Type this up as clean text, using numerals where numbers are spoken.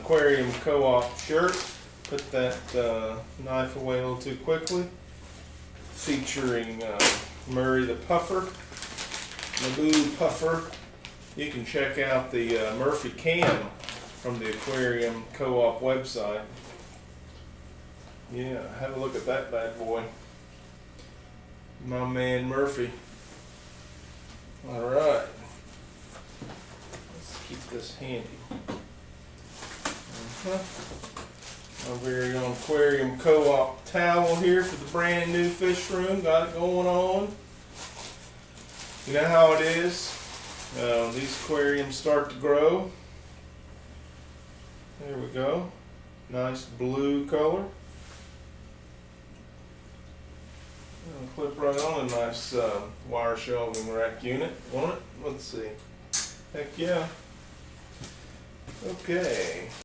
Aquarium Co-Op shirt. Put that knife away a little too quickly. Featuring Murray the Puffer, Naboo Puffer. You can check out the Murphy cam from the Aquarium Co-Op website. Yeah, have a look at that bad boy. My man Murphy. Alright. Let's keep this handy. My very own Aquarium Co-Op towel here for the brand new fish room. Got it going on. You know how it is. These aquariums start to grow. There we go. Nice blue color. Clip right on a nice wire shelving rack unit, won't it? Let's see. Heck yeah. Okay.